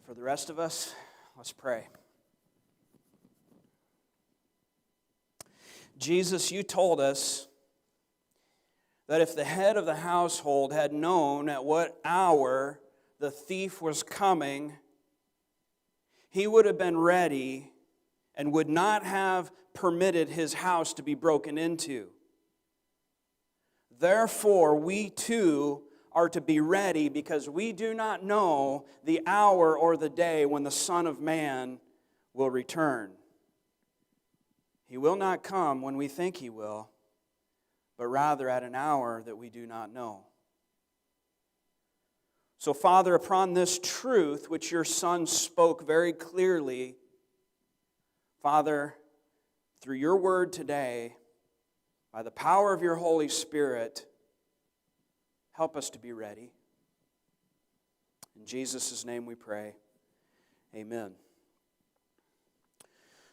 For the rest of us, let's pray. Jesus, you told us that if the head of the household had known at what hour the thief was coming, he would have been ready and would not have permitted his house to be broken into. Therefore, we too are to be ready, because we do not know the hour or the day when the Son of Man will return. He will not come when we think he will, but rather at an hour that we do not know. So, Father, upon this truth which your Son spoke very clearly, Father, through your word today, by the power of your Holy Spirit, help us to be ready. In Jesus' name we pray. Amen.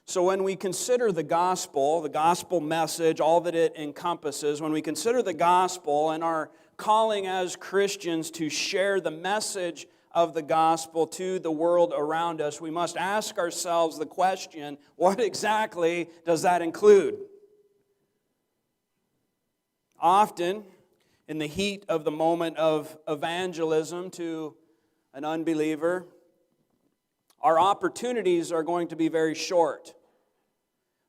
So when we consider the gospel message, all that it encompasses, when we consider the gospel and our calling as Christians to share the message of the gospel to the world around us, we must ask ourselves the question, what exactly does that include? Often, in the heat of the moment of evangelism to an unbeliever, our opportunities are going to be very short.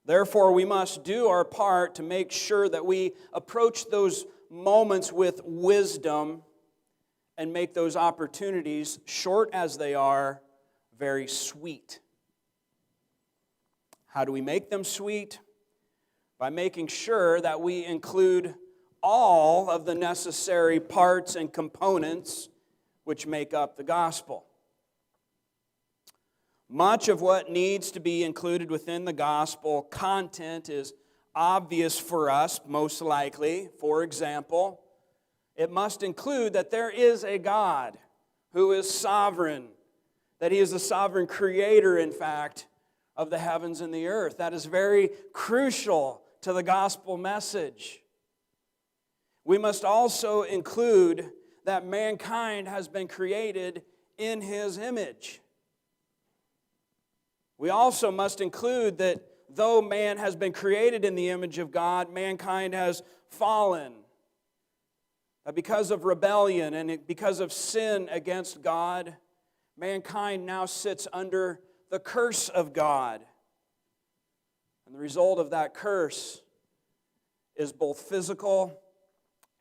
Therefore, we must do our part to make sure that we approach those moments with wisdom and make those opportunities, short as they are, very sweet. How do we make them sweet? By making sure that we include all of the necessary parts and components which make up the gospel. Much of what needs to be included within the gospel content is obvious for us, most likely. For example, it must include that there is a God who is sovereign, that He is the sovereign creator, in fact, of the heavens and the earth. That is very crucial to the gospel message. We must also include that mankind has been created in His image. We also must include that though man has been created in the image of God, mankind has fallen. Because of rebellion and because of sin against God, mankind now sits under the curse of God. And the result of that curse is both physical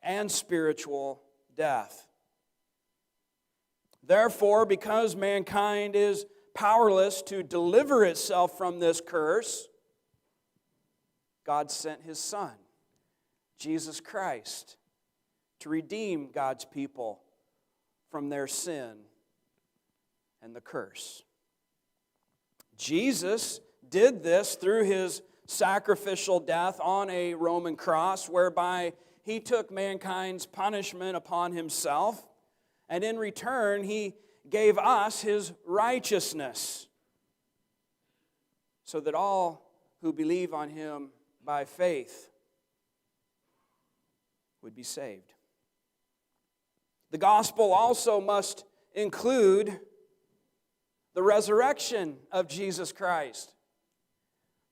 and spiritual death. Therefore, because mankind is powerless to deliver itself from this curse, God sent His Son, Jesus Christ, to redeem God's people from their sin and the curse. Jesus did this through His sacrificial death on a Roman cross, whereby He took mankind's punishment upon Himself, and in return He gave us His righteousness, so that all who believe on Him by faith would be saved. The gospel also must include the resurrection of Jesus Christ.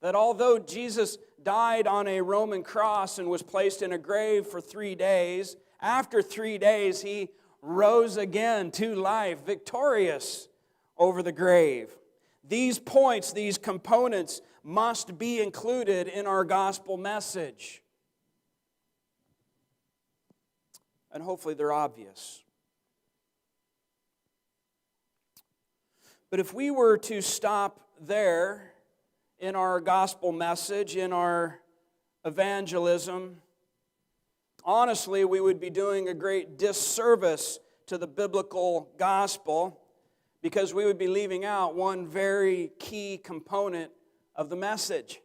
That although Jesus died on a Roman cross and was placed in a grave for 3 days, after 3 days He rose again to life, victorious over the grave. These points, these components must be included in our gospel message. And hopefully they're obvious. But if we were to stop there in our gospel message, in our evangelism, honestly, we would be doing a great disservice to the biblical gospel, because we would be leaving out one very key component of the message.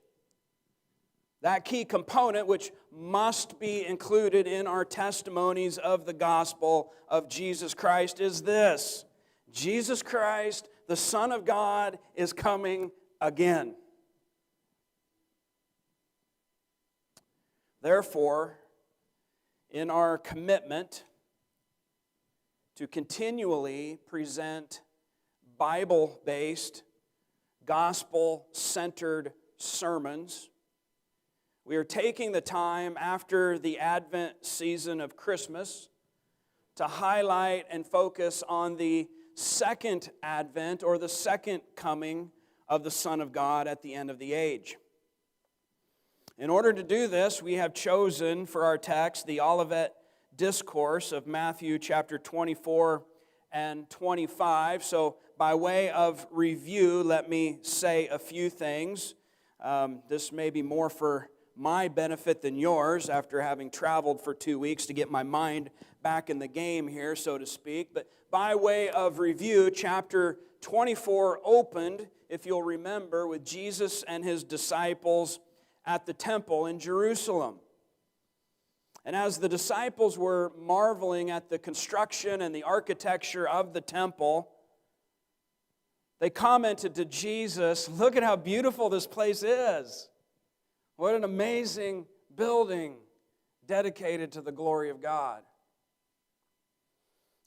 That key component, which must be included in our testimonies of the gospel of Jesus Christ, is this: Jesus Christ, the Son of God, is coming again. Therefore, in our commitment to continually present Bible-based, gospel-centered sermons. We are taking the time after the Advent season of Christmas to highlight and focus on the second advent or the second coming of the Son of God at the end of the age. In order to do this, we have chosen for our text the Olivet Discourse of Matthew chapter 24 and 25. So by way of review, let me say a few things. This may be more for my benefit than yours after having traveled for 2 weeks to get my mind back in the game here, so to speak. But by way of review, chapter 24 opened, if you'll remember, with Jesus and his disciples at the temple in Jerusalem. And as the disciples were marveling at the construction and the architecture of the temple, they commented to Jesus, "Look at how beautiful this place is. What an amazing building dedicated to the glory of God."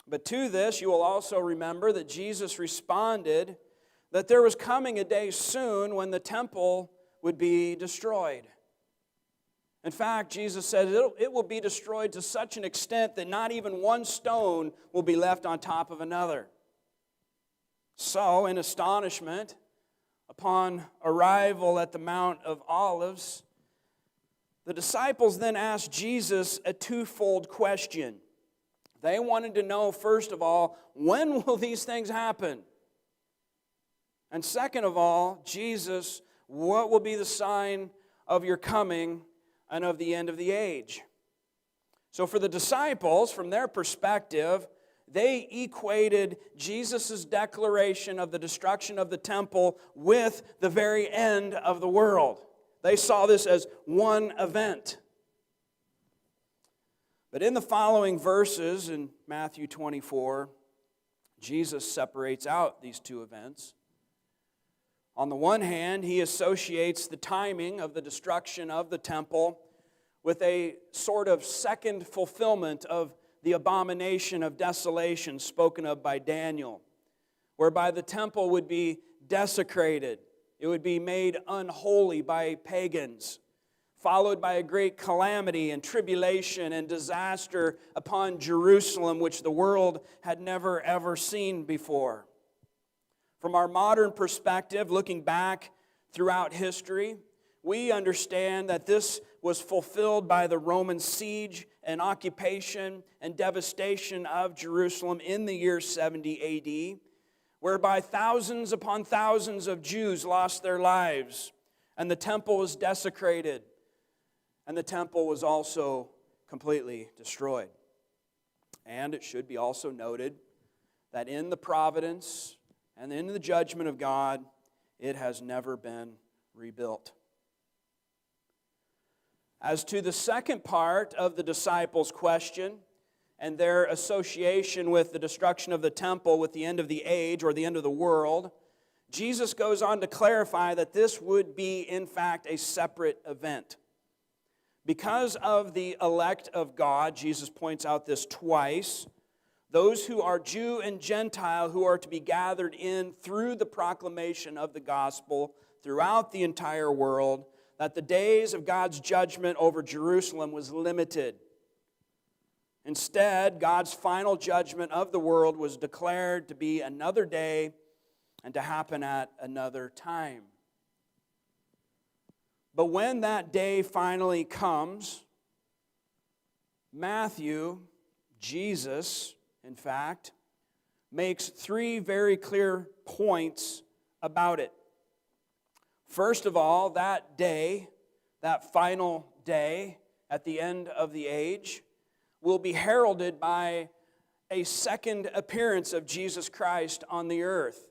But to this, you will also remember that Jesus responded that there was coming a day soon when the temple would be destroyed. In fact, Jesus said it will be destroyed to such an extent that not even one stone will be left on top of another. So, in astonishment, upon arrival at the Mount of Olives, the disciples then asked Jesus a twofold question. They wanted to know, first of all, when will these things happen? And second of all, Jesus, what will be the sign of your coming and of the end of the age? So for the disciples, from their perspective, they equated Jesus' declaration of the destruction of the temple with the very end of the world. They saw this as one event. But in the following verses in Matthew 24, Jesus separates out these two events. On the one hand, he associates the timing of the destruction of the temple with a sort of second fulfillment of the abomination of desolation spoken of by Daniel, whereby the temple would be desecrated. It would be made unholy by pagans, followed by a great calamity and tribulation and disaster upon Jerusalem, which the world had never ever seen before. From our modern perspective, looking back throughout history, we understand that this was fulfilled by the Roman siege and occupation and devastation of Jerusalem in the year 70 A.D., whereby thousands upon thousands of Jews lost their lives, and the temple was desecrated, and the temple was also completely destroyed. And it should be also noted that in the providence and in the judgment of God, it has never been rebuilt. As to the second part of the disciples' question and their association with the destruction of the temple with the end of the age or the end of the world, Jesus goes on to clarify that this would be, in fact, a separate event. Because of the elect of God, Jesus points out this twice, those who are Jew and Gentile who are to be gathered in through the proclamation of the gospel throughout the entire world, that the days of God's judgment over Jerusalem was limited. Instead, God's final judgment of the world was declared to be another day and to happen at another time. But when that day finally comes, Matthew, Jesus, in fact, makes three very clear points about it. First of all, that day, that final day at the end of the age, will be heralded by a second appearance of Jesus Christ on the earth,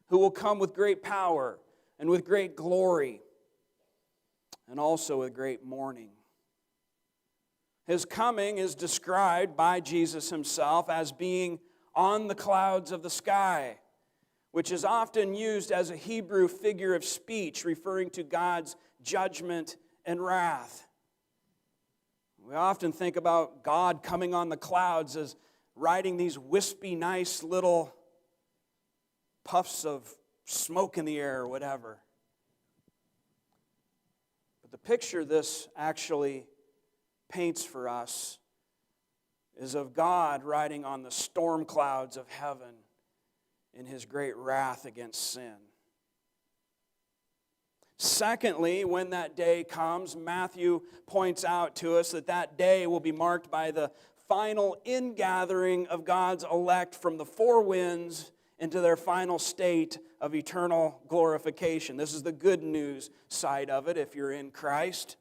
who will come with great power and with great glory, and also with great mourning. His coming is described by Jesus himself as being on the clouds of the sky, which is often used as a Hebrew figure of speech referring to God's judgment and wrath. We often think about God coming on the clouds as riding these wispy, nice little puffs of smoke in the air or whatever. But the picture this actually paints for us is of God riding on the storm clouds of heaven in his great wrath against sin. Secondly, when that day comes, Matthew points out to us that that day will be marked by the final ingathering of God's elect from the four winds into their final state of eternal glorification. This is the good news side of it if you're in Christ.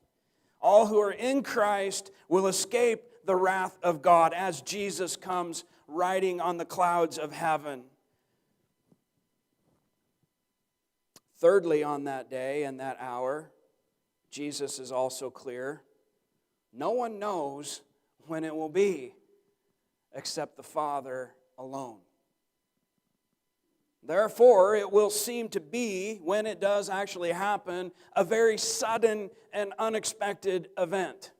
All who are in Christ will escape the wrath of God as Jesus comes riding on the clouds of heaven. Thirdly, on that day and that hour, Jesus is also clear. No one knows when it will be except the Father alone. Therefore, it will seem to be, when it does actually happen, a very sudden and unexpected event.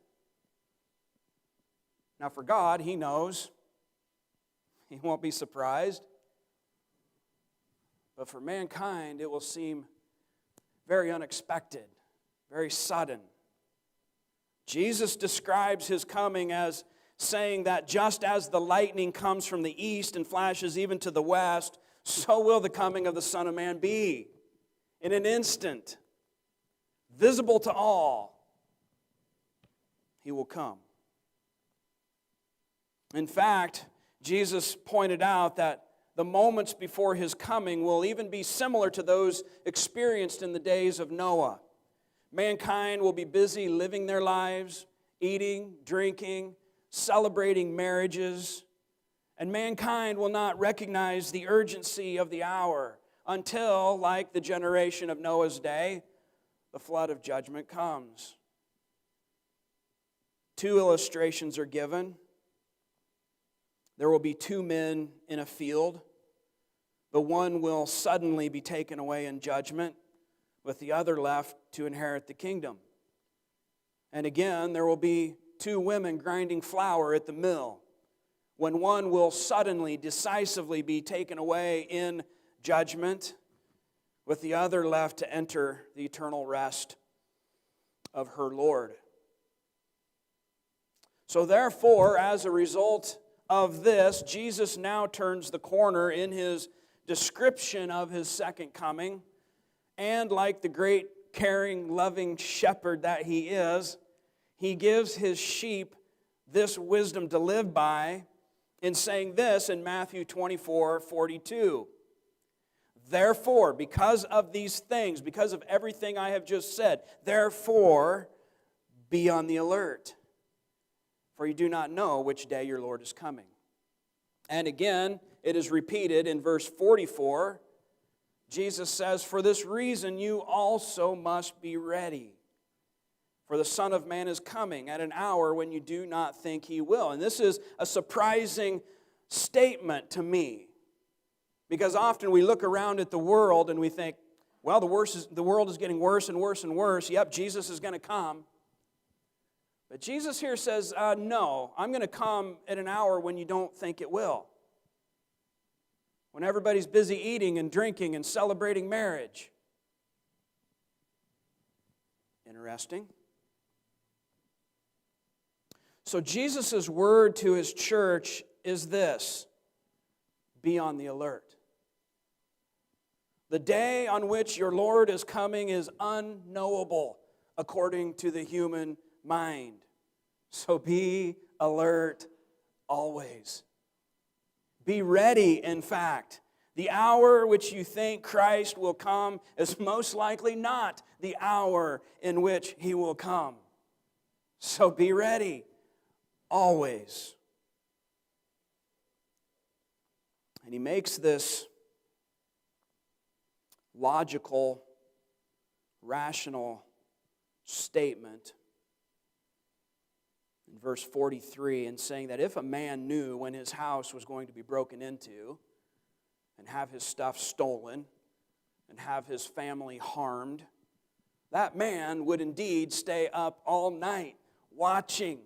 Now, for God, he knows. He won't be surprised. But for mankind, it will seem very unexpected, very sudden. Jesus describes his coming as saying that just as the lightning comes from the east and flashes even to the west, so will the coming of the Son of Man be. In an instant, visible to all, he will come. In fact, Jesus pointed out that the moments before his coming will even be similar to those experienced in the days of Noah. Mankind will be busy living their lives, eating, drinking, celebrating marriages, and mankind will not recognize the urgency of the hour until, like the generation of Noah's day, the flood of judgment comes. Two illustrations are given. There will be two men in a field. The one will suddenly be taken away in judgment, with the other left to inherit the kingdom. And again, there will be two women grinding flour at the mill, when one will suddenly, decisively be taken away in judgment, with the other left to enter the eternal rest of her Lord. So therefore, as a result of this, Jesus now turns the corner in his description of his second coming, and like the great, caring, loving shepherd that he is, he gives his sheep this wisdom to live by in saying this in Matthew 24:42. Therefore, because of these things, because of everything I have just said, therefore, be on the alert, for you do not know which day your Lord is coming. And again, it is repeated in verse 44. Jesus says, for this reason you also must be ready. For the Son of Man is coming at an hour when you do not think he will. And this is a surprising statement to me. Because often we look around at the world and we think, well, the world is getting worse and worse and worse. Yep, Jesus is going to come. But Jesus here says, no, I'm going to come at an hour when you don't think it will. When everybody's busy eating and drinking and celebrating marriage. Interesting. So Jesus' word to his church is this: be on the alert. The day on which your Lord is coming is unknowable according to the human mind. So be alert always. Be ready, in fact. The hour which you think Christ will come is most likely not the hour in which he will come. So be ready always. And he makes this logical, rational statement in verse 43, in saying that if a man knew when his house was going to be broken into and have his stuff stolen and have his family harmed, that man would indeed stay up all night watching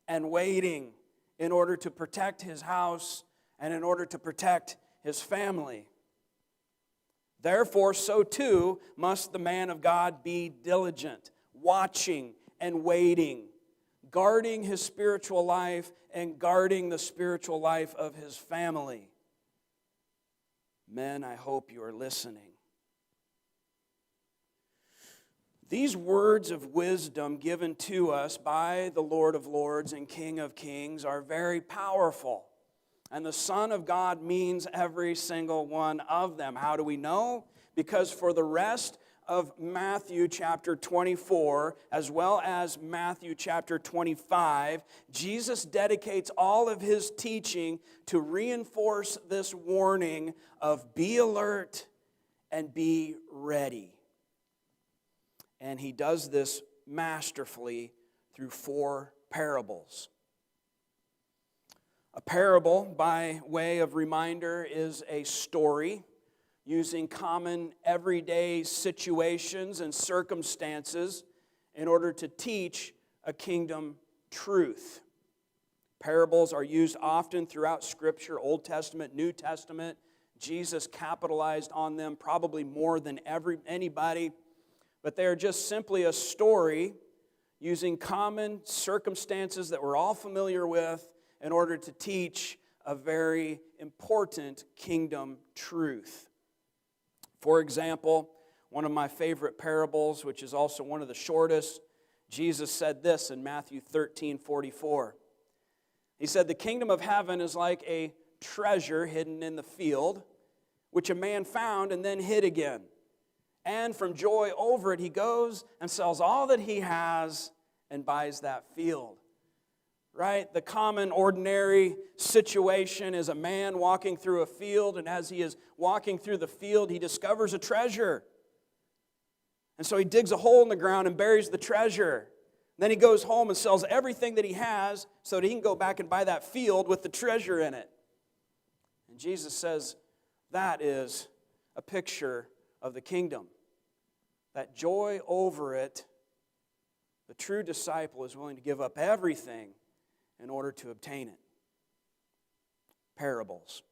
and waiting in order to protect his house and in order to protect his family. Therefore, so too must the man of God be diligent, watching and waiting, guarding his spiritual life and guarding the spiritual life of his family. Men, I hope you are listening. These words of wisdom given to us by the Lord of Lords and King of Kings are very powerful. And the Son of God means every single one of them. How do we know? Because for the rest of Matthew chapter 24, as well as Matthew chapter 25, Jesus dedicates all of his teaching to reinforce this warning of be alert and be ready. And he does this masterfully through 4 parables. A parable, by way of reminder, is a story using common everyday situations and circumstances in order to teach a kingdom truth. Parables are used often throughout Scripture, Old Testament, New Testament. Jesus capitalized on them probably more than anybody. But they are just simply a story using common circumstances that we're all familiar with in order to teach a very important kingdom truth. For example, one of my favorite parables, which is also one of the shortest, Jesus said this in Matthew 13:44. He said, "The kingdom of heaven is like a treasure hidden in the field, which a man found and then hid again. And from joy over it, he goes and sells all that he has and buys that field." Right? The common, ordinary situation is a man walking through a field, and as he is walking through the field, he discovers a treasure. And so he digs a hole in the ground and buries the treasure. Then he goes home and sells everything that he has so that he can go back and buy that field with the treasure in it. And Jesus says that is a picture of the kingdom. That joy over it, the true disciple is willing to give up everything in order to obtain it. Parables.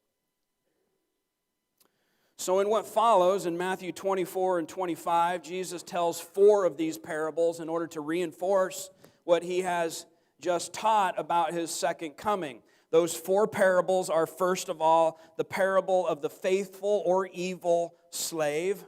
So in what follows in Matthew 24 and 25, Jesus tells 4 of these parables in order to reinforce what he has just taught about his second coming. Those 4 parables are, first of all, the parable of the faithful or evil slave.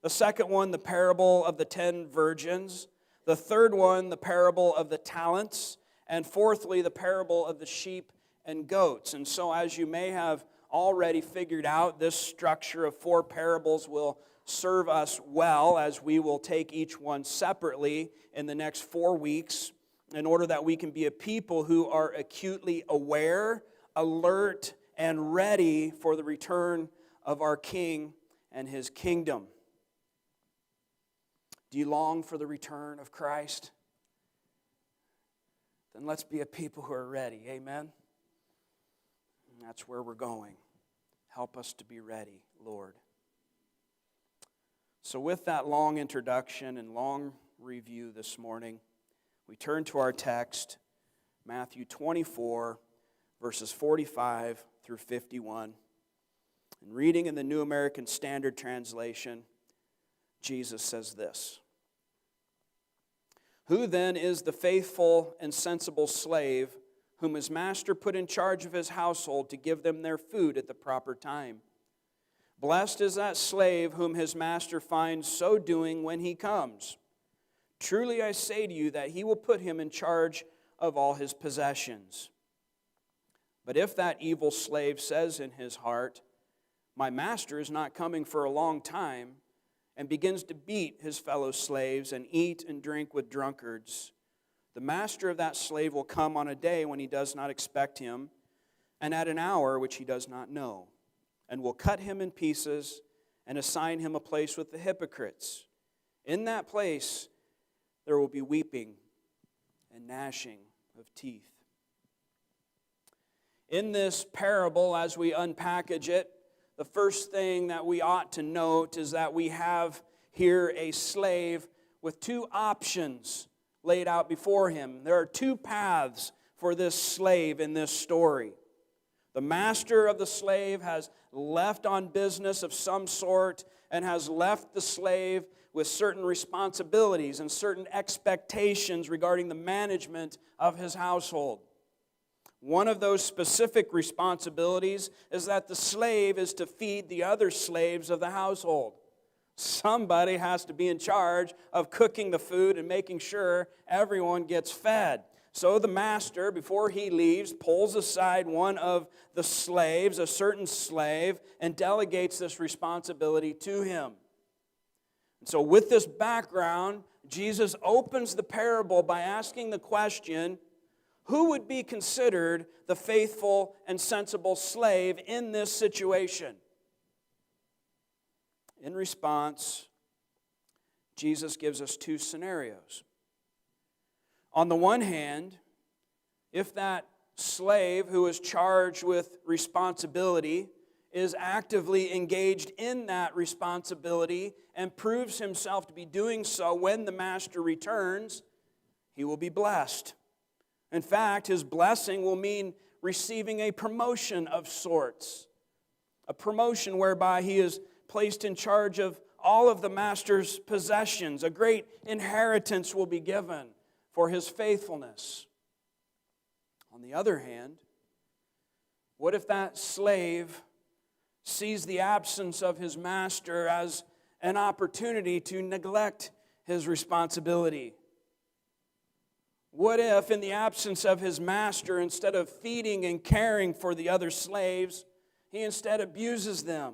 The second one, the parable of the 10 virgins. The third one, the parable of the talents. And fourthly, the parable of the sheep and goats. And so as you may have already figured out, this structure of 4 parables will serve us well as we will take each one separately in the next 4 weeks in order that we can be a people who are acutely aware, alert, and ready for the return of our King and his kingdom. Do you long for the return of Christ? Then let's be a people who are ready. Amen? And that's where we're going. Help us to be ready, Lord. So with that long introduction and long review this morning, we turn to our text, Matthew 24, verses 45 through 51. And reading in the New American Standard Translation, Jesus says this: "Who then is the faithful and sensible slave whom his master put in charge of his household to give them their food at the proper time? Blessed is that slave whom his master finds so doing when he comes. Truly I say to you that he will put him in charge of all his possessions. But if that evil slave says in his heart, 'My master is not coming for a long time,' and begins to beat his fellow slaves and eat and drink with drunkards, the master of that slave will come on a day when he does not expect him, and at an hour which he does not know, and will cut him in pieces and assign him a place with the hypocrites. In that place there will be weeping and gnashing of teeth." In this parable, as we unpackage it, the first thing that we ought to note is that we have here a slave with 2 options laid out before him. There are 2 paths for this slave in this story. The master of the slave has left on business of some sort and has left the slave with certain responsibilities and certain expectations regarding the management of his household. One of those specific responsibilities is that the slave is to feed the other slaves of the household. Somebody has to be in charge of cooking the food and making sure everyone gets fed. So the master, before he leaves, pulls aside one of the slaves, a certain slave, and delegates this responsibility to him. And so with this background, Jesus opens the parable by asking the question, who would be considered the faithful and sensible slave in this situation? In response, Jesus gives us two scenarios. On the one hand, if that slave who is charged with responsibility is actively engaged in that responsibility and proves himself to be doing so when the master returns, he will be blessed. In fact, his blessing will mean receiving a promotion of sorts, a promotion whereby he is placed in charge of all of the master's possessions. A great inheritance will be given for his faithfulness. On the other hand, what if that slave sees the absence of his master as an opportunity to neglect his responsibility? What if, in the absence of his master, instead of feeding and caring for the other slaves, he instead abuses them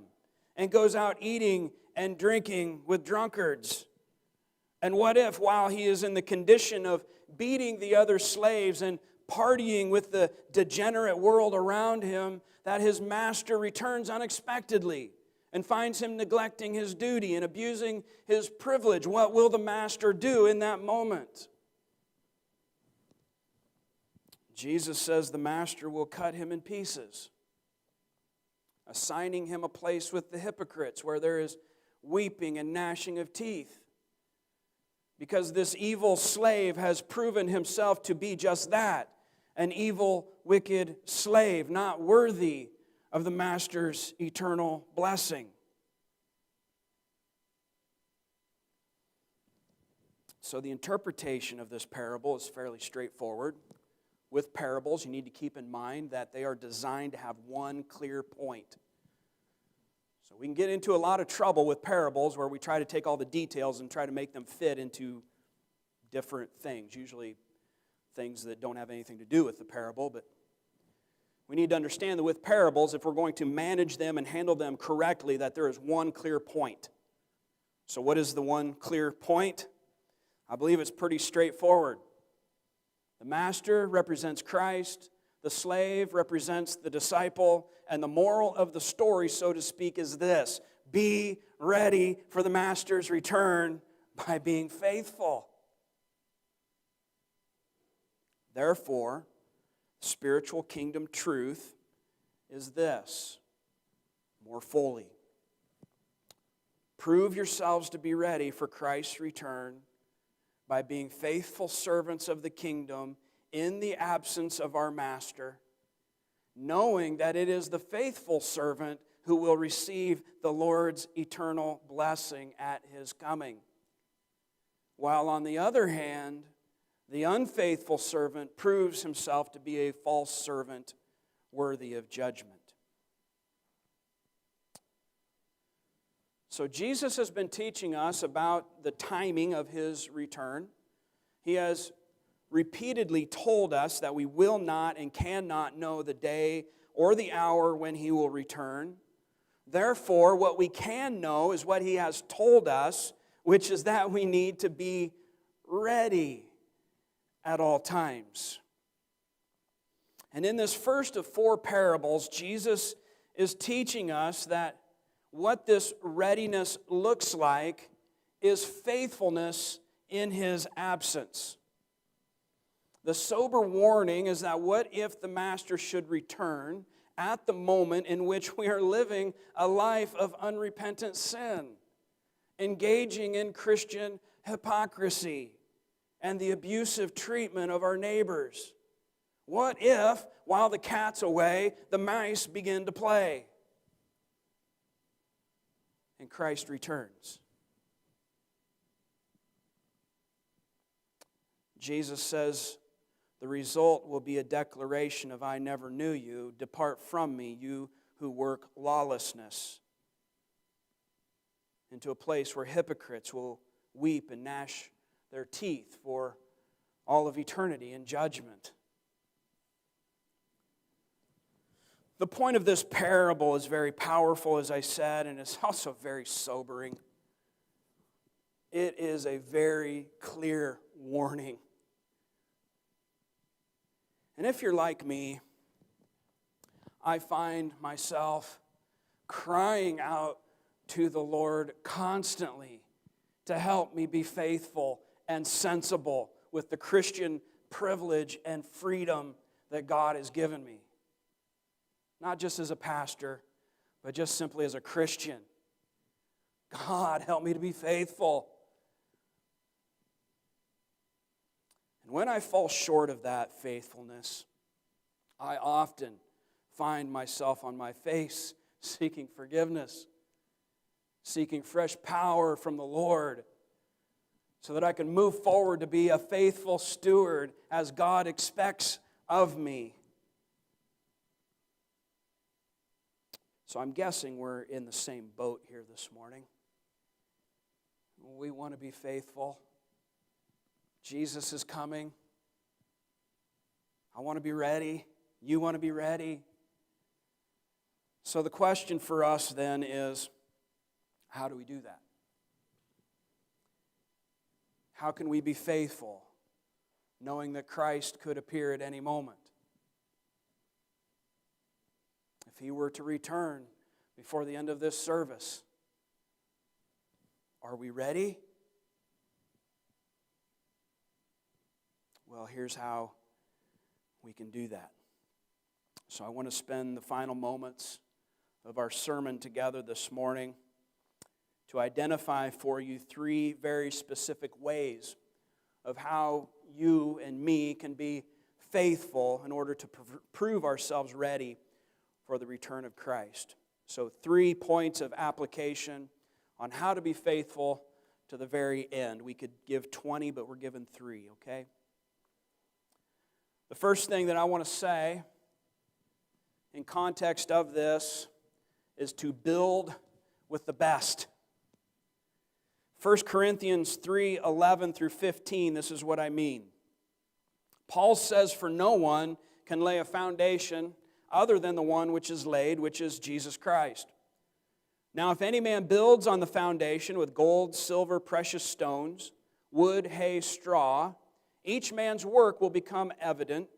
and goes out eating and drinking with drunkards? And what if, while he is in the condition of beating the other slaves and partying with the degenerate world around him, that his master returns unexpectedly and finds him neglecting his duty and abusing his privilege? What will the master do in that moment? Jesus says the master will cut him in pieces, assigning him a place with the hypocrites where there is weeping and gnashing of teeth. Because this evil slave has proven himself to be just that, an evil, wicked slave, not worthy of the master's eternal blessing. So the interpretation of this parable is fairly straightforward. With parables, you need to keep in mind that they are designed to have one clear point. So we can get into a lot of trouble with parables where we try to take all the details and try to make them fit into different things, usually things that don't have anything to do with the parable. But we need to understand that with parables, if we're going to manage them and handle them correctly, that there is one clear point. So what is the one clear point? I believe it's pretty straightforward. The master represents Christ, the slave represents the disciple, and the moral of the story, so to speak, is this: be ready for the master's return by being faithful. Therefore, spiritual kingdom truth is this, more fully. Prove yourselves to be ready for Christ's return by being faithful servants of the kingdom in the absence of our master, knowing that it is the faithful servant who will receive the Lord's eternal blessing at his coming. While on the other hand, the unfaithful servant proves himself to be a false servant worthy of judgment. So Jesus has been teaching us about the timing of his return. He has repeatedly told us that we will not and cannot know the day or the hour when he will return. Therefore, what we can know is what he has told us, which is that we need to be ready at all times. And in this first of four parables, Jesus is teaching us that what this readiness looks like is faithfulness in his absence. The sober warning is that what if the master should return at the moment in which we are living a life of unrepentant sin, engaging in Christian hypocrisy and the abusive treatment of our neighbors? What if, while the cat's away, the mice begin to play? And Christ returns. Jesus says the result will be a declaration of, I never knew you. Depart from me, you who work lawlessness. Into a place where hypocrites will weep and gnash their teeth for all of eternity in judgment. The point of this parable is very powerful, as I said, and it's also very sobering. It is a very clear warning. And if you're like me, I find myself crying out to the Lord constantly to help me be faithful and sensible with the Christian privilege and freedom that God has given me. Not just as a pastor, but just simply as a Christian. God, help me to be faithful. And when I fall short of that faithfulness, I often find myself on my face seeking forgiveness, seeking fresh power from the Lord, so that I can move forward to be a faithful steward as God expects of me. So I'm guessing we're in the same boat here this morning. We want to be faithful. Jesus is coming. I want to be ready. You want to be ready. So the question for us then is, how do we do that? How can we be faithful, knowing that Christ could appear at any moment? If He were to return before the end of this service, are we ready? Well, here's how we can do that. So I want to spend the final moments of our sermon together this morning to identify for you 3 very specific ways of how you and me can be faithful in order to prove ourselves ready for the return of Christ. So 3 points of application on how to be faithful to the very end. We could give 20, but we're given 3, okay? The first thing that I want to say in context of this is to build with the best. 1 Corinthians 3:11 through 15, this is what I mean. Paul says, for no one can lay a foundation other than the one which is laid, which is Jesus Christ. Now, if any man builds on the foundation with gold, silver, precious stones, wood, hay, straw, each man's work will become evident,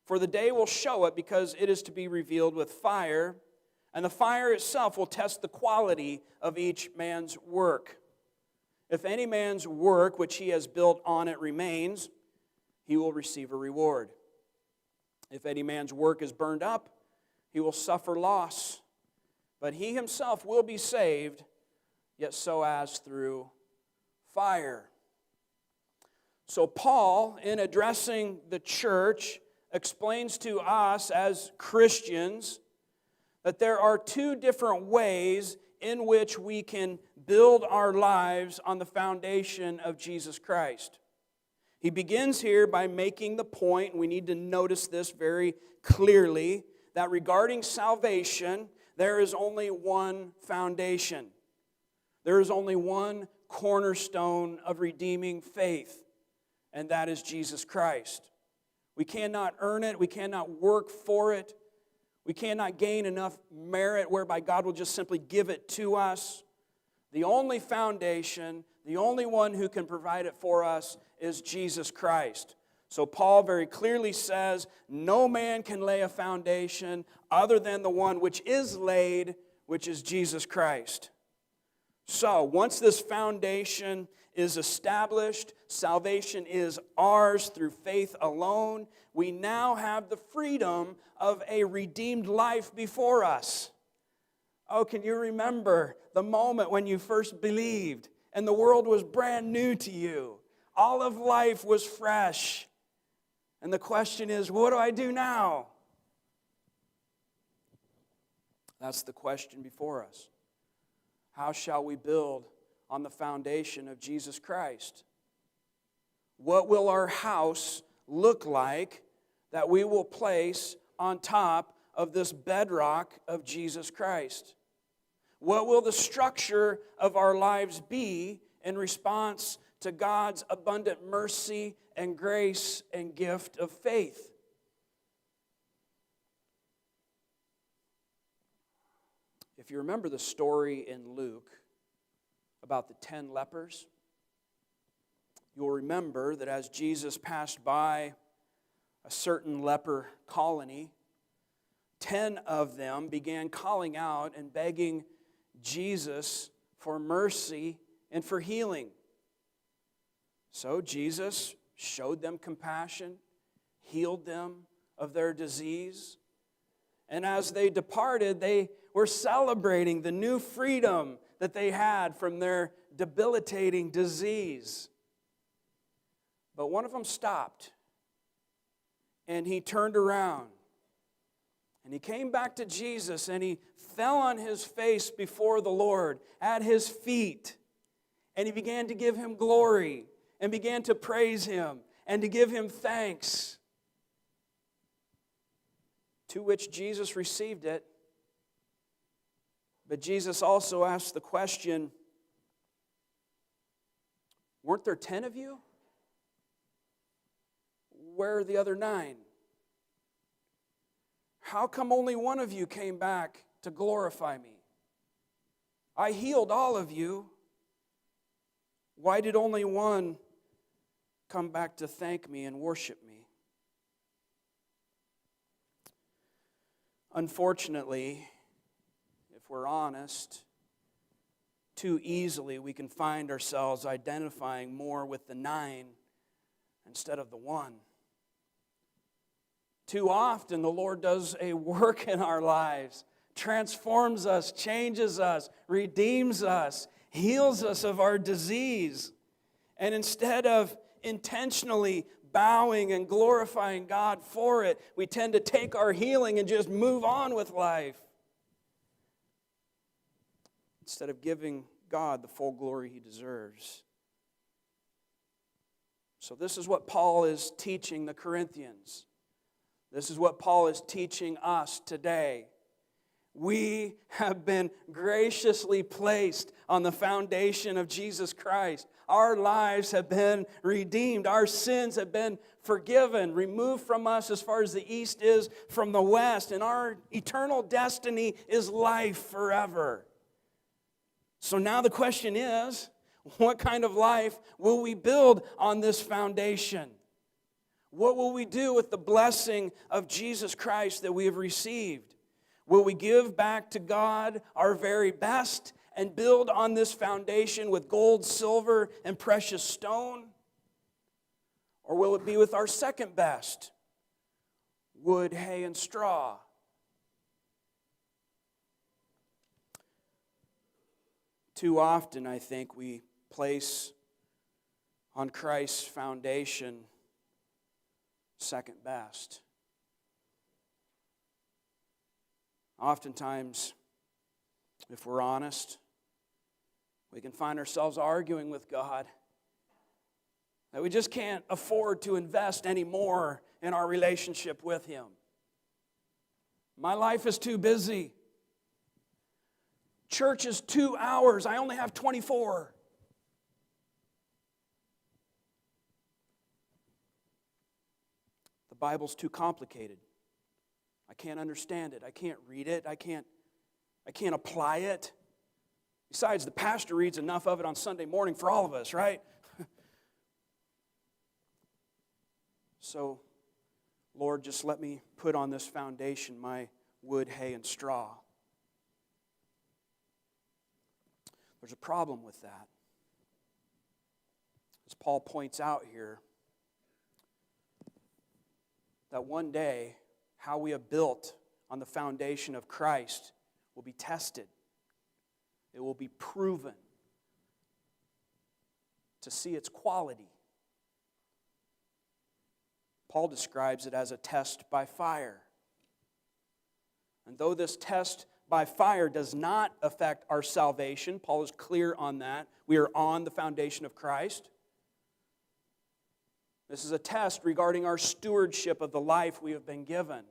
for the day will show it, because it is to be revealed with fire, and the fire itself will test the quality of each man's work. If any man's work which he has built on it remains, he will receive a reward. If any man's work is burned up, he will suffer loss, but he himself will be saved, yet so as through fire. So Paul, in addressing the church, explains to us as Christians that there are 2 different ways in which we can build our lives on the foundation of Jesus Christ. He begins here by making the point, and we need to notice this very clearly, that regarding salvation, there is only one foundation. There is only one cornerstone of redeeming faith, and that is Jesus Christ. We cannot earn it. We cannot work for it. We cannot gain enough merit whereby God will just simply give it to us. The only foundation, the only one who can provide it for us is Jesus Christ. So Paul very clearly says, no man can lay a foundation other than the one which is laid, which is Jesus Christ. So once this foundation is established, salvation is ours through faith alone, we now have the freedom of a redeemed life before us. Oh, can you remember the moment when you first believed and the world was brand new to you? All of life was fresh. And the question is, what do I do now? That's the question before us. How shall we build on the foundation of Jesus Christ? What will our house look like that we will place on top of this bedrock of Jesus Christ? What will the structure of our lives be in response to God's abundant mercy and grace and gift of faith? If you remember the story in Luke about the 10 lepers, you'll remember that as Jesus passed by a certain leper colony, 10 of them began calling out and begging Jesus for mercy and for healing. So Jesus showed them compassion, healed them of their disease, and as they departed, they were celebrating the new freedom that they had from their debilitating disease. But one of them stopped, and he turned around, and he came back to Jesus, and he fell on his face before the Lord at his feet, and he began to give him glory, and began to praise him, and to give him thanks. To which Jesus received it. But Jesus also asked the question, weren't there 10 of you? Where are the other 9? How come only one of you came back to glorify me? I healed all of you. Why did only one come back to thank me and worship me? Unfortunately, if we're honest, too easily we can find ourselves identifying more with the 9 instead of the 1. Too often the Lord does a work in our lives, transforms us, changes us, redeems us, heals us of our disease. And instead of intentionally bowing and glorifying God for it, we tend to take our healing and just move on with life, instead of giving God the full glory He deserves. So this is what Paul is teaching the Corinthians. This is what Paul is teaching us today. We have been graciously placed on the foundation of Jesus Christ. Our lives have been redeemed. Our sins have been forgiven, removed from us as far as the east is from the west. And our eternal destiny is life forever. So now the question is, what kind of life will we build on this foundation? What will we do with the blessing of Jesus Christ that we have received? Will we give back to God our very best and build on this foundation with gold, silver, and precious stone? Or will it be with our second best, wood, hay, and straw? Too often, I think, we place on Christ's foundation second best. Oftentimes, if we're honest, we can find ourselves arguing with God that we just can't afford to invest any more in our relationship with Him. My life is too busy. Church is 2 hours. I only have 24. The Bible's too complicated. I can't understand it. I can't read it. I can't apply it. Besides, the pastor reads enough of it on Sunday morning for all of us, right? So, Lord, just let me put on this foundation my wood, hay, and straw. There's a problem with that. As Paul points out here, that one day, how we have built on the foundation of Christ will be tested. It will be proven to see its quality. Paul describes it as a test by fire. And though this test by fire does not affect our salvation, Paul is clear on that. We are on the foundation of Christ. This is a test regarding our stewardship of the life we have been given.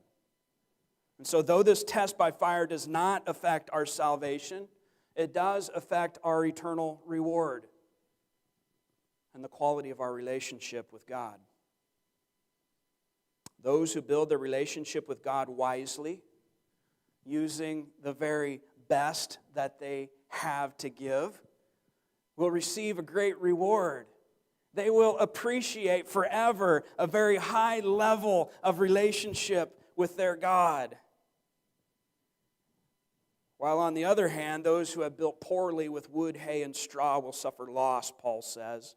And so though this test by fire does not affect our salvation, it does affect our eternal reward and the quality of our relationship with God. Those who build their relationship with God wisely, using the very best that they have to give, will receive a great reward. They will appreciate forever a very high level of relationship with their God. While on the other hand, those who have built poorly with wood, hay, and straw will suffer loss, Paul says.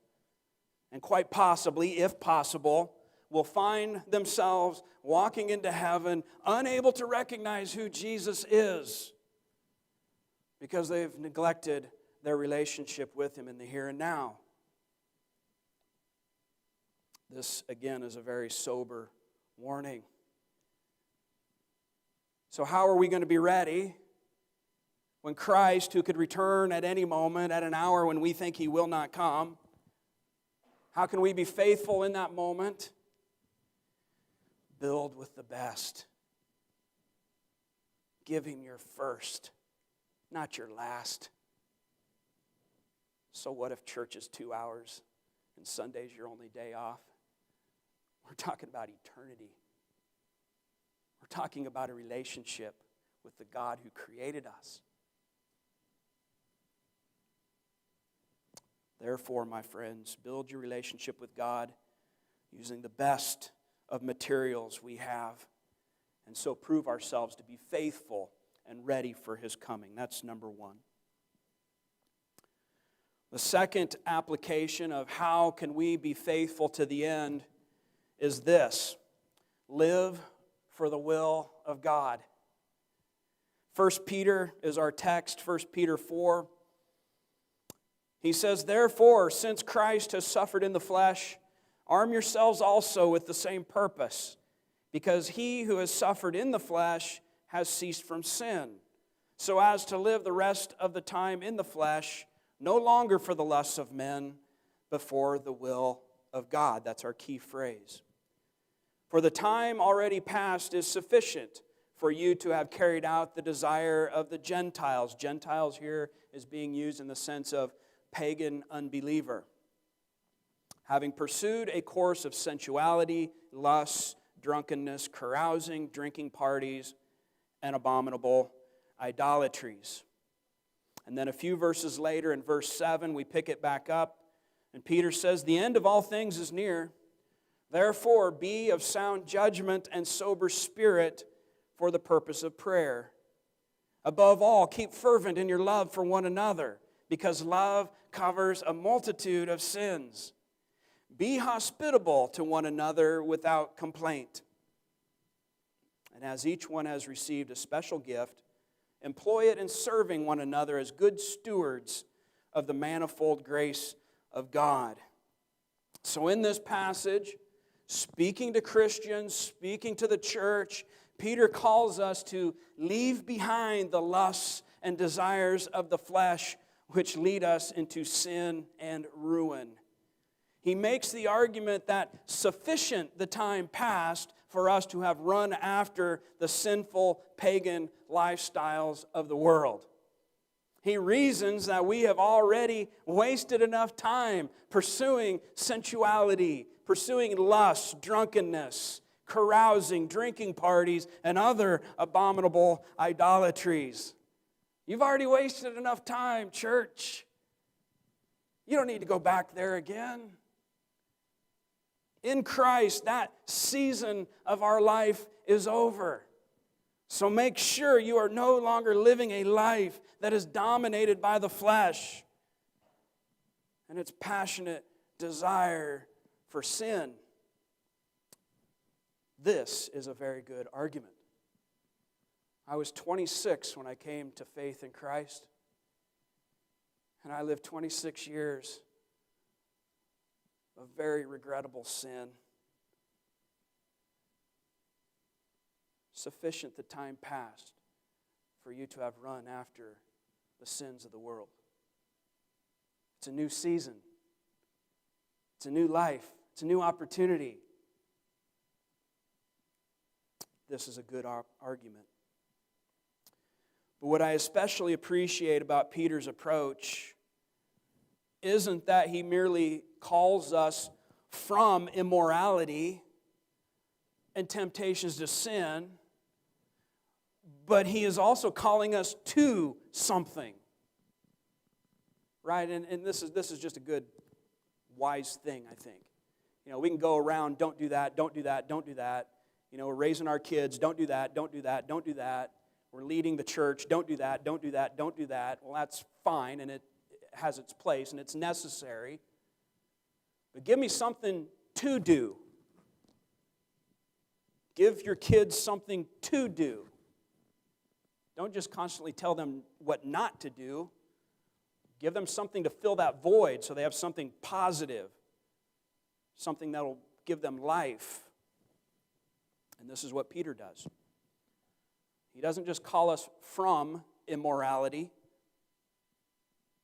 And quite possibly, if possible, will find themselves walking into heaven unable to recognize who Jesus is because they've neglected their relationship with Him in the here and now. This, again, is a very sober warning. So how are we going to be ready when Christ, who could return at any moment, at an hour when we think He will not come, how can we be faithful in that moment? Build with the best. Give Him your first, not your last. So what if church is 2 hours and Sunday's your only day off? We're talking about eternity. We're talking about a relationship with the God who created us. Therefore, my friends, build your relationship with God using the best of materials we have, and so prove ourselves to be faithful and ready for His coming. That's number one. The second application of how can we be faithful to the end is this: live for the will of God. 1 Peter is our text, 1 Peter 4. He says, "Therefore, since Christ has suffered in the flesh, arm yourselves also with the same purpose, because he who has suffered in the flesh has ceased from sin, so as to live the rest of the time in the flesh, no longer for the lusts of men, but for the will of God." That's our key phrase. "For the time already past is sufficient for you to have carried out the desire of the Gentiles." Gentiles here is being used in the sense of pagan unbeliever. "Having pursued a course of sensuality, lust, drunkenness, carousing, drinking parties, and abominable idolatries." And then a few verses later, in verse 7, we pick it back up, and Peter says, "The end of all things is near. Therefore, be of sound judgment and sober spirit for the purpose of prayer. Above all, keep fervent in your love for one another, because love covers a multitude of sins. Be hospitable to one another without complaint. And as each one has received a special gift, employ it in serving one another as good stewards of the manifold grace of God." So in this passage, speaking to Christians, speaking to the church, Peter calls us to leave behind the lusts and desires of the flesh, which lead us into sin and ruin. He makes the argument that sufficient the time past for us to have run after the sinful pagan lifestyles of the world. He reasons that we have already wasted enough time pursuing sensuality, pursuing lust, drunkenness, carousing, drinking parties, and other abominable idolatries. You've already wasted enough time, church. You don't need to go back there again. In Christ, that season of our life is over. So make sure you are no longer living a life that is dominated by the flesh and its passionate desire for sin. This is a very good argument. I was 26 when I came to faith in Christ, and I lived 26 years of very regrettable sin. sufficient the time past for you to have run after the sins of the world. It's a new season. It's a new life. It's a new opportunity. This is a good argument. But what I especially appreciate about Peter's approach isn't that he merely calls us from immorality and temptations to sin, but he is also calling us to something. Right? And this is just a good, wise thing, I think. We can go around, don't do that, don't do that, don't do that. We're raising our kids, don't do that, don't do that, don't do that. We're leading the church, don't do that, don't do that, don't do that. Well, that's fine, and it has its place, and it's necessary. But give me something to do. Give your kids something to do. Don't just constantly tell them what not to do. Give them something to fill that void so they have something positive, something that will give them life. And this is what Peter does. He doesn't just call us from immorality,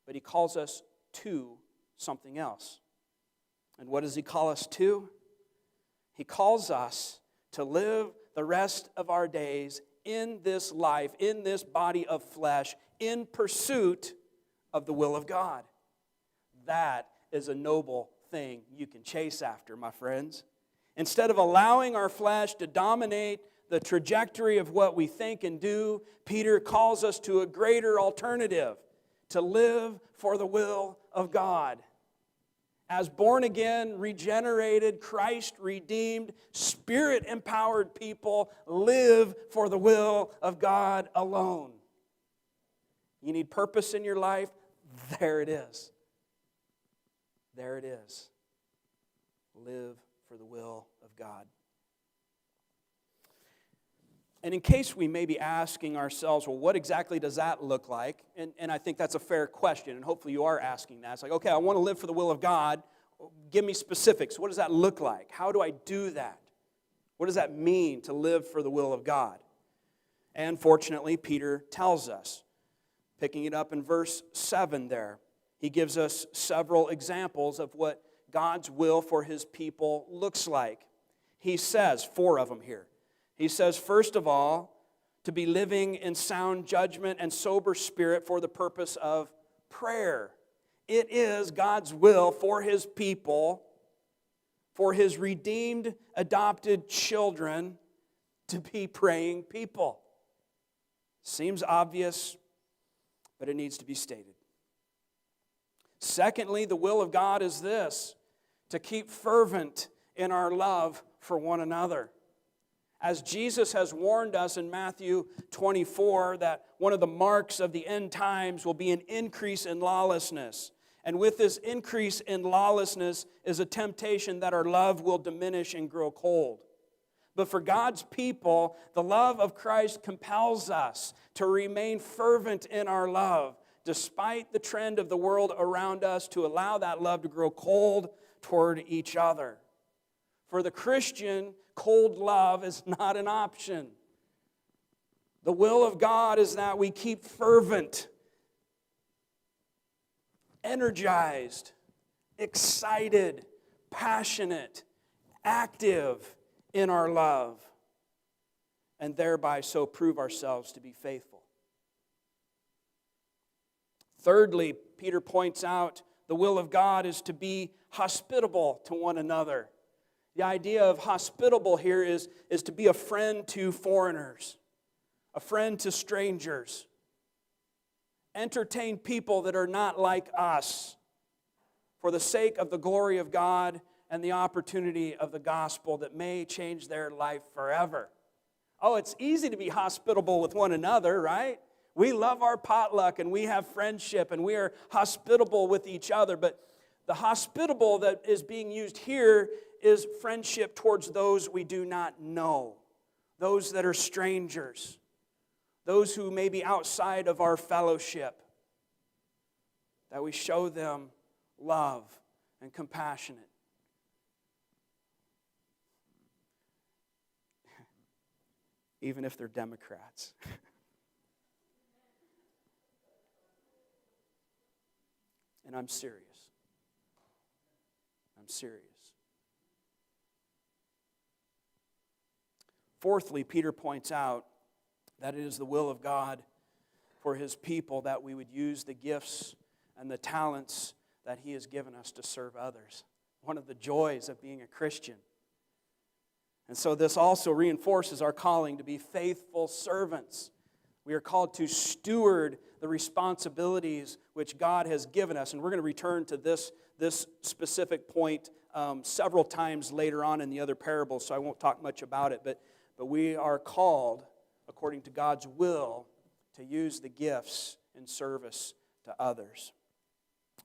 but he calls us to something else. And what does he call us to? He calls us to live the rest of our days in this life, in this body of flesh, in pursuit of the will of God. That is a noble thing you can chase after, my friends. Instead of allowing our flesh to dominate the trajectory of what we think and do, Peter calls us to a greater alternative, to live for the will of God. As born-again, regenerated, Christ-redeemed, Spirit-empowered people, live for the will of God alone. You need purpose in your life? There it is. There it is. Live for the will of God. And in case we may be asking ourselves, well, what exactly does that look like? And I think that's a fair question, and hopefully you are asking that. It's like, okay, I want to live for the will of God. Give me specifics. What does that look like? How do I do that? What does that mean to live for the will of God? And fortunately, Peter tells us. Picking it up in verse 7 there, he gives us several examples of what God's will for his people looks like. He says, 4 of them here. He says, first of all, to be living in sound judgment and sober spirit for the purpose of prayer. It is God's will for his people, for his redeemed, adopted children, to be praying people. Seems obvious, but it needs to be stated. Secondly, the will of God is this, to keep fervent in our love for one another. As Jesus has warned us in Matthew 24 that one of the marks of the end times will be an increase in lawlessness. And with this increase in lawlessness is a temptation that our love will diminish and grow cold. But for God's people, the love of Christ compels us to remain fervent in our love, despite the trend of the world around us, to allow that love to grow cold toward each other. For the Christian, cold love is not an option. The will of God is that we keep fervent, energized, excited, passionate, active in our love, and thereby so prove ourselves to be faithful. Thirdly, Peter points out the will of God is to be hospitable to one another. The idea of hospitable here is to be a friend to foreigners, a friend to strangers. Entertain people that are not like us for the sake of the glory of God and the opportunity of the gospel that may change their life forever. Oh, it's easy to be hospitable with one another, right? We love our potluck and we have friendship and we are hospitable with each other. But the hospitable that is being used here is friendship towards those we do not know, those that are strangers, those who may be outside of our fellowship, that we show them love and compassionate. even if they're Democrats. And I'm serious. I'm serious. Fourthly, Peter points out that it is the will of God for His people that we would use the gifts and the talents that He has given us to serve others. One of the joys of being a Christian. And so this also reinforces our calling to be faithful servants. We are called to steward the responsibilities which God has given us. And we're going to return to this specific point several times later on in the other parables, so I won't talk much about it. But we are called, according to God's will, to use the gifts in service to others.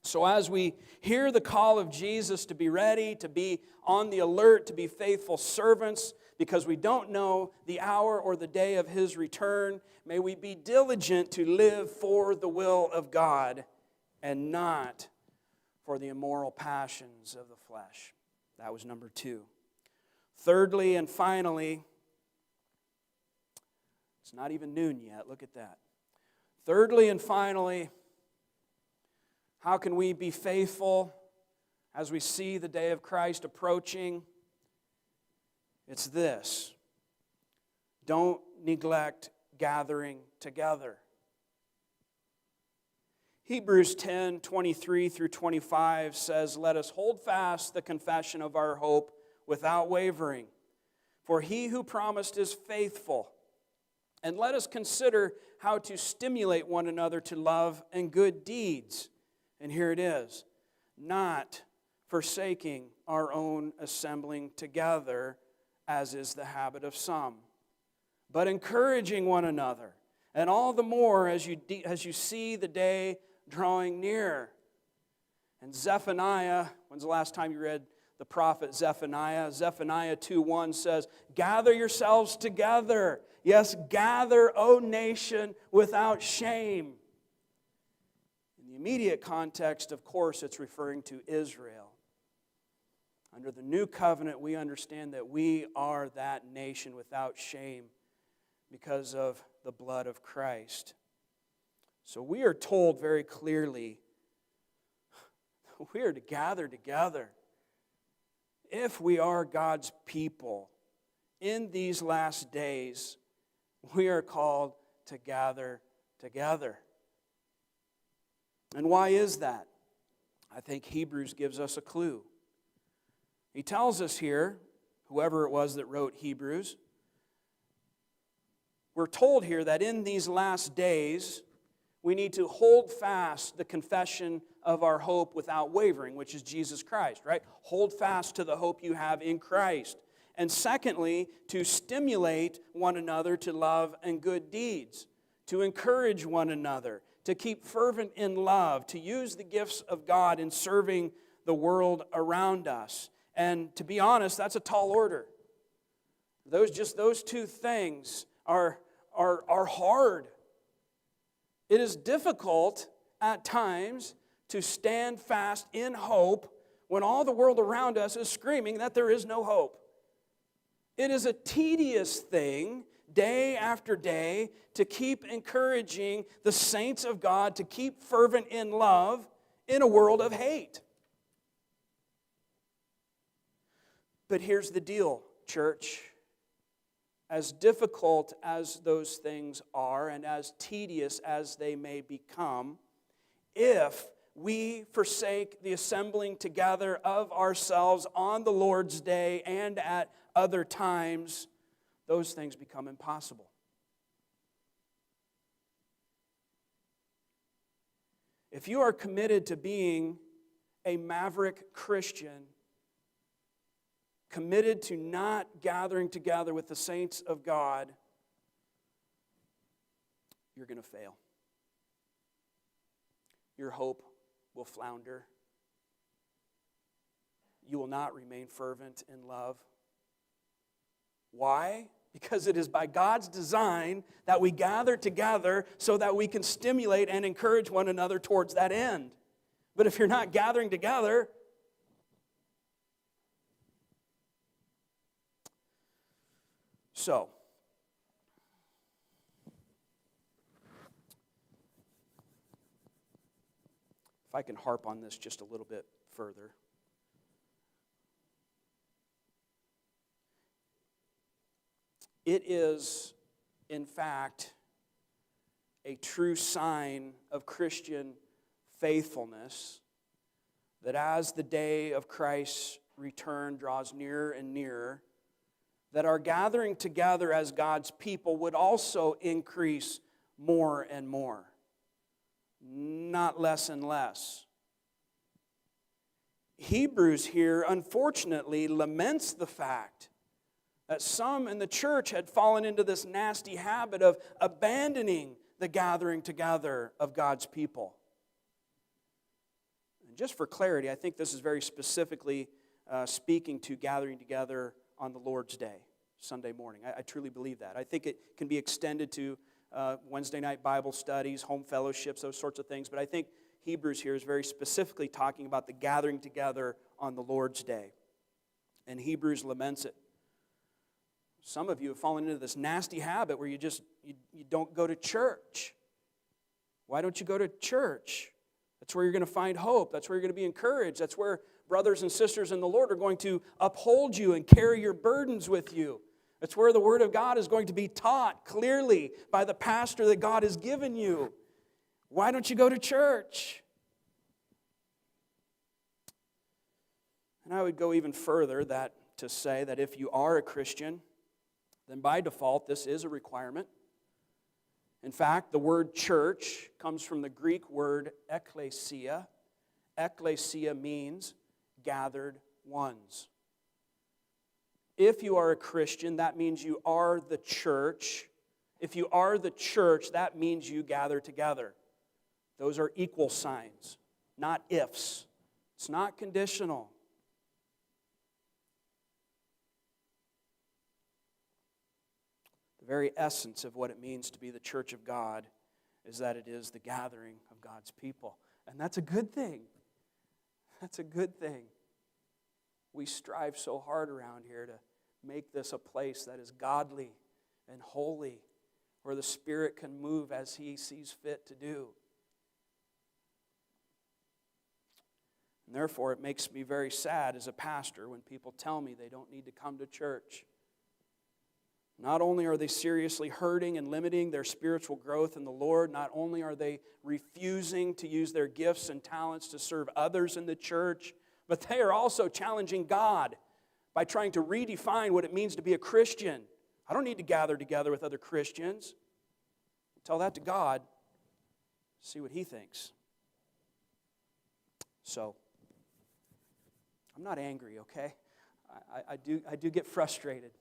So as we hear the call of Jesus to be ready, to be on the alert, to be faithful servants, because we don't know the hour or the day of His return, may we be diligent to live for the will of God and not for the immoral passions of the flesh. That was number 2. Thirdly and finally, it's not even noon yet, look at that. Thirdly and finally, how can we be faithful as we see the day of Christ approaching? It's this: don't neglect gathering together. Hebrews 10:23 through 25 says, "Let us hold fast the confession of our hope without wavering, for He who promised is faithful. And let us consider how to stimulate one another to love and good deeds." And here it is: "Not forsaking our own assembling together, as is the habit of some, but encouraging one another, and all the more as you see the day drawing near." And Zephaniah, when's the last time you read the prophet Zephaniah? Zephaniah 2:1 says, "Gather yourselves together. Yes, gather, O nation, without shame." In the immediate context, of course, it's referring to Israel. Under the new covenant, we understand that we are that nation without shame because of the blood of Christ. So we are told very clearly we are to gather together. If we are God's people in these last days, we are called to gather together. And why is that? I think Hebrews gives us a clue. He tells us here, whoever it was that wrote Hebrews, we're told here that in these last days, we need to hold fast the confession of our hope without wavering, which is Jesus Christ, right? Hold fast to the hope you have in Christ. And secondly, to stimulate one another to love and good deeds, to encourage one another, to keep fervent in love, to use the gifts of God in serving the world around us. And to be honest, that's a tall order. Those two things are hard. It is difficult at times to stand fast in hope when all the world around us is screaming that there is no hope. It is a tedious thing, day after day, to keep encouraging the saints of God to keep fervent in love in a world of hate. But here's the deal, church. As difficult as those things are and as tedious as they may become, if we forsake the assembling together of ourselves on the Lord's day and at other times, those things become impossible. If you are committed to being a maverick Christian, committed to not gathering together with the saints of God, you're going to fail. Your hope will flounder. You will not remain fervent in love. Why? Because it is by God's design that we gather together so that we can stimulate and encourage one another towards that end. But if you're not gathering together, so, If I can harp on this just a little bit further. It is, in fact, a true sign of Christian faithfulness that as the day of Christ's return draws nearer and nearer, that our gathering together as God's people would also increase more and more, not less and less. Hebrews here, unfortunately, laments the fact that some in the church had fallen into this nasty habit of abandoning the gathering together of God's people. And just for clarity, I think this is very specifically speaking to gathering together on the Lord's Day, Sunday morning. I truly believe that. I think it can be extended to Wednesday night Bible studies, home fellowships, those sorts of things. But I think Hebrews here is very specifically talking about the gathering together on the Lord's Day. And Hebrews laments it. Some of you have fallen into this nasty habit where you don't go to church. Why don't you go to church? That's where you're going to find hope. That's where you're going to be encouraged. That's where brothers and sisters in the Lord are going to uphold you and carry your burdens with you. That's where the Word of God is going to be taught clearly by the pastor that God has given you. Why don't you go to church? And I would go even further to say that if you are a Christian, then by default, this is a requirement. In fact, the word church comes from the Greek word ekklesia. Ekklesia means gathered ones. If you are a Christian, that means you are the church. If you are the church, that means you gather together. Those are equal signs, not ifs. It's not conditional. The very essence of what it means to be the church of God is that it is the gathering of God's people. And that's a good thing. That's a good thing. We strive so hard around here to make this a place that is godly and holy, where the Spirit can move as He sees fit to do. And therefore, it makes me very sad as a pastor when people tell me they don't need to come to church. Not only are they seriously hurting and limiting their spiritual growth in the Lord, not only are they refusing to use their gifts and talents to serve others in the church, but they are also challenging God by trying to redefine what it means to be a Christian. I don't need to gather together with other Christians. Tell that to God. See what He thinks. So, I'm not angry, okay? I do get frustrated.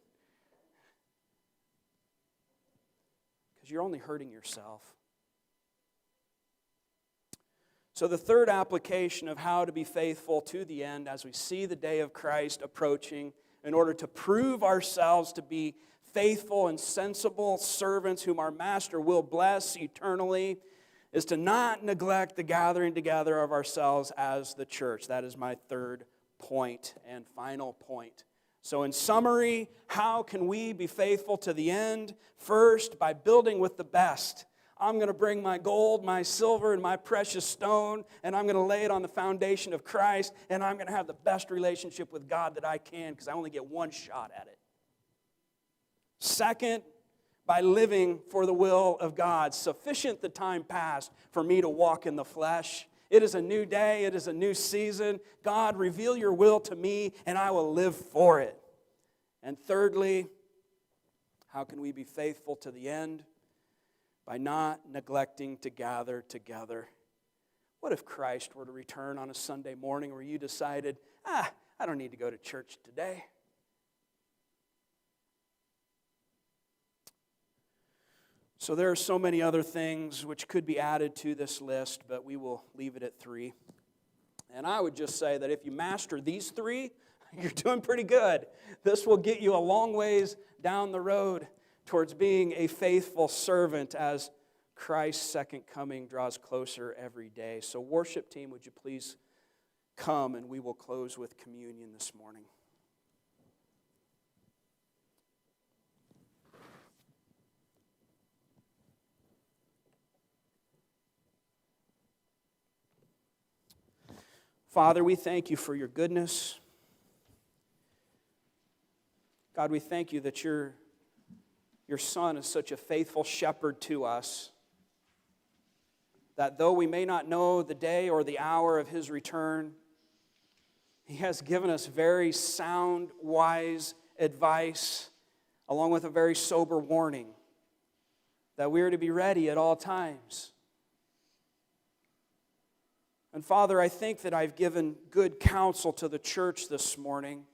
Because you're only hurting yourself. So the third application of how to be faithful to the end as we see the day of Christ approaching in order to prove ourselves to be faithful and sensible servants whom our Master will bless eternally is to not neglect the gathering together of ourselves as the church. That is my third point and final point. So in summary, how can we be faithful to the end? First, by building with the best. I'm going to bring my gold, my silver, and my precious stone, and I'm going to lay it on the foundation of Christ, and I'm going to have the best relationship with God that I can because I only get one shot at it. Second, by living for the will of God. Sufficient the time past for me to walk in the flesh. It is a new day. It is a new season. God, reveal your will to me, and I will live for it. And thirdly, how can we be faithful to the end? By not neglecting to gather together. What if Christ were to return on a Sunday morning where you decided, I don't need to go to church today? So there are so many other things which could be added to this list, but we will leave it at 3. And I would just say that if you master these 3, you're doing pretty good. This will get you a long ways down the road towards being a faithful servant as Christ's second coming draws closer every day. So worship team, would you please come and we will close with communion this morning. Father, we thank you for your goodness. God, we thank you that your Son is such a faithful shepherd to us, that though we may not know the day or the hour of his return, he has given us very sound, wise advice, along with a very sober warning, that we are to be ready at all times. And Father, I think that I've given good counsel to the church this morning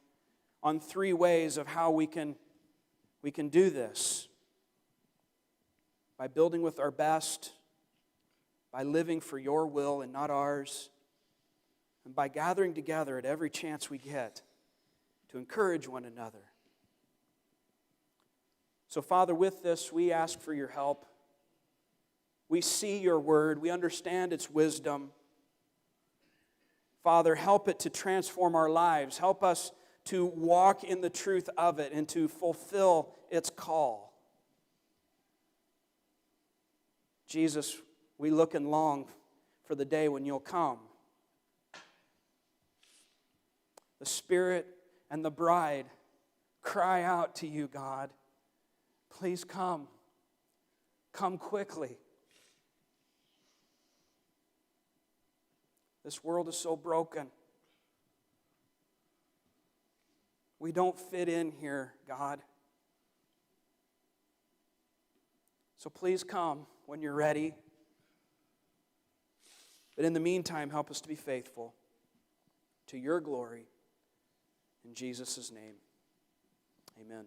on 3 ways of how we can do this. By building with our best, by living for your will and not ours, and by gathering together at every chance we get to encourage one another. So, Father, with this, we ask for your help. We see your word. We understand its wisdom. Father, help it to transform our lives. Help us to walk in the truth of it and to fulfill its call. Jesus, we look and long for the day when you'll come. The Spirit and the bride cry out to you, God. Please come. Come quickly. This world is so broken. We don't fit in here, God. So please come when you're ready. But in the meantime, help us to be faithful to your glory. In Jesus' name, amen.